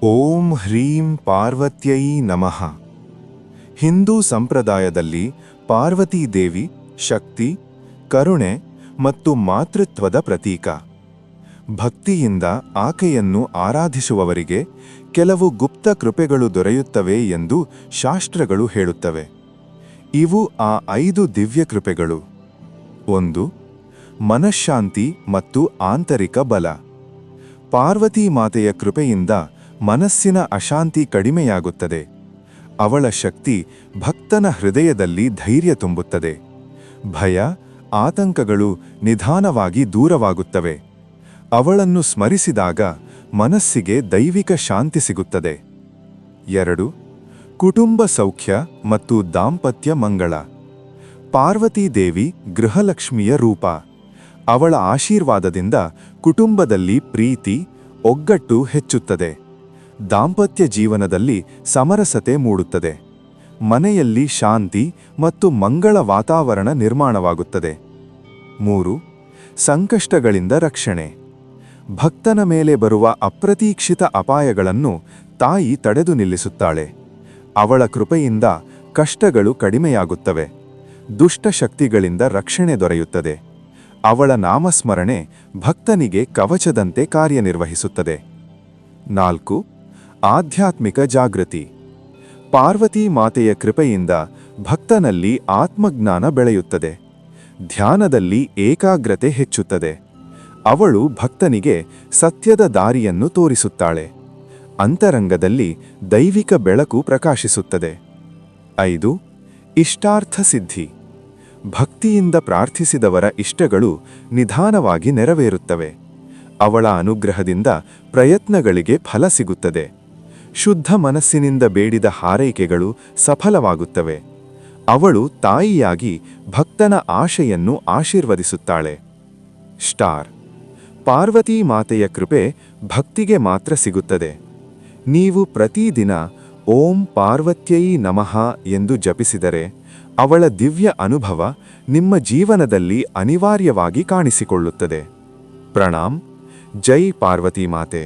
ಓಂ ಹ್ರೀಂ ಪಾರ್ವತ್ಯೈ ನಮಃ. ಹಿಂದೂ ಸಂಪ್ರದಾಯದಲ್ಲಿ ಪಾರ್ವತೀ ದೇವಿ ಶಕ್ತಿ, ಕರುಣೆ ಮತ್ತು ಮಾತೃತ್ವದ ಪ್ರತೀಕ. ಭಕ್ತಿಯಿಂದ ಆಕೆಯನ್ನು ಆರಾಧಿಸುವವರಿಗೆ ಕೆಲವು ಗುಪ್ತ ಕೃಪೆಗಳು ದೊರೆಯುತ್ತವೆ ಎಂದು ಶಾಸ್ತ್ರಗಳು ಹೇಳುತ್ತವೆ. ಇವು ಆ 5 ದಿವ್ಯ ಕೃಪೆಗಳು. 1. ಮನಃಶಾಂತಿ ಮತ್ತು ಆಂತರಿಕ ಬಲ. ಪಾರ್ವತೀ ಮಾತೆಯ ಕೃಪೆಯಿಂದ ಮನಸ್ಸಿನ ಅಶಾಂತಿ ಕಡಿಮೆಯಾಗುತ್ತದೆ. ಅವಳ ಶಕ್ತಿ ಭಕ್ತನ ಹೃದಯದಲ್ಲಿ ಧೈರ್ಯ ತುಂಬುತ್ತದೆ. ಭಯ, ಆತಂಕಗಳು ನಿಧಾನವಾಗಿ ದೂರವಾಗುತ್ತವೆ. ಅವಳನ್ನು ಸ್ಮರಿಸಿದಾಗ ಮನಸ್ಸಿಗೆ ದೈವಿಕ ಶಾಂತಿ ಸಿಗುತ್ತದೆ. 2. ಕುಟುಂಬ ಸೌಖ್ಯ ಮತ್ತು ದಾಂಪತ್ಯ ಮಂಗಳ. ಪಾರ್ವತೀ ದೇವಿ ಗೃಹಲಕ್ಷ್ಮಿಯ ರೂಪ. ಅವಳ ಆಶೀರ್ವಾದದಿಂದ ಕುಟುಂಬದಲ್ಲಿ ಪ್ರೀತಿ, ಒಗ್ಗಟ್ಟು ಹೆಚ್ಚುತ್ತದೆ. ದಾಂಪತ್ಯ ಜೀವನದಲ್ಲಿ ಸಮರಸತೆ ಮೂಡುತ್ತದೆ. ಮನೆಯಲ್ಲಿ ಶಾಂತಿ ಮತ್ತು ಮಂಗಳ ವಾತಾವರಣ ನಿರ್ಮಾಣವಾಗುತ್ತದೆ. 3. ಸಂಕಷ್ಟಗಳಿಂದ ರಕ್ಷಣೆ. ಭಕ್ತನ ಮೇಲೆ ಬರುವ ಅಪ್ರತೀಕ್ಷಿತ ಅಪಾಯಗಳನ್ನು ತಾಯಿ ತಡೆದು ನಿಲ್ಲಿಸುತ್ತಾಳೆ. ಅವಳ ಕೃಪೆಯಿಂದ ಕಷ್ಟಗಳು ಕಡಿಮೆಯಾಗುತ್ತವೆ. ದುಷ್ಟಶಕ್ತಿಗಳಿಂದ ರಕ್ಷಣೆ ದೊರೆಯುತ್ತದೆ. ಅವಳ ನಾಮಸ್ಮರಣೆ ಭಕ್ತನಿಗೆ ಕವಚದಂತೆ ಕಾರ್ಯನಿರ್ವಹಿಸುತ್ತದೆ. 4. ಆಧ್ಯಾತ್ಮಿಕ ಜಾಗೃತಿ. ಪಾರ್ವತೀ ಮಾತೆಯ ಕೃಪೆಯಿಂದ ಭಕ್ತನಲ್ಲಿ ಆತ್ಮಜ್ಞಾನ ಬೆಳೆಯುತ್ತದೆ. ಧ್ಯಾನದಲ್ಲಿ ಏಕಾಗ್ರತೆ ಹೆಚ್ಚುತ್ತದೆ. ಅವಳು ಭಕ್ತನಿಗೆ ಸತ್ಯದ ದಾರಿಯನ್ನು ತೋರಿಸುತ್ತಾಳೆ. ಅಂತರಂಗದಲ್ಲಿ ದೈವಿಕ ಬೆಳಕು ಪ್ರಕಾಶಿಸುತ್ತದೆ. 5. ಇಷ್ಟಾರ್ಥ ಸಿದ್ಧಿ. ಭಕ್ತಿಯಿಂದ ಪ್ರಾರ್ಥಿಸಿದವರ ಇಷ್ಟಗಳು ನಿಧಾನವಾಗಿ ನೆರವೇರುತ್ತವೆ. ಅವಳ ಅನುಗ್ರಹದಿಂದ ಪ್ರಯತ್ನಗಳಿಗೆ ಫಲ ಸಿಗುತ್ತದೆ. ಶುದ್ಧ ಮನಸ್ಸಿನಿಂದ ಬೇಡಿದ ಹಾರೈಕೆಗಳು ಸಫಲವಾಗುತ್ತವೆ. ಅವಳು ತಾಯಿಯಾಗಿ ಭಕ್ತನ ಆಶೆಯನ್ನು ಆಶೀರ್ವದಿಸುತ್ತಾಳೆ. ಸ್ಟಾರ್. ಪಾರ್ವತೀ ಮಾತೆಯ ಕೃಪೆ ಭಕ್ತಿಗೆ ಮಾತ್ರ ಸಿಗುತ್ತದೆ. ನೀವು ಪ್ರತಿದಿನ ಓಂ ಪಾರ್ವತ್ಯೈ ನಮಃ ಎಂದು ಜಪಿಸಿದರೆ ಅವಳ ದಿವ್ಯ ಅನುಭವ ನಿಮ್ಮ ಜೀವನದಲ್ಲಿ ಅನಿವಾರ್ಯವಾಗಿ ಕಾಣಿಸಿಕೊಳ್ಳುತ್ತದೆ. ಪ್ರಣಾಮ್. ಜೈ ಪಾರ್ವತೀ ಮಾತೆ.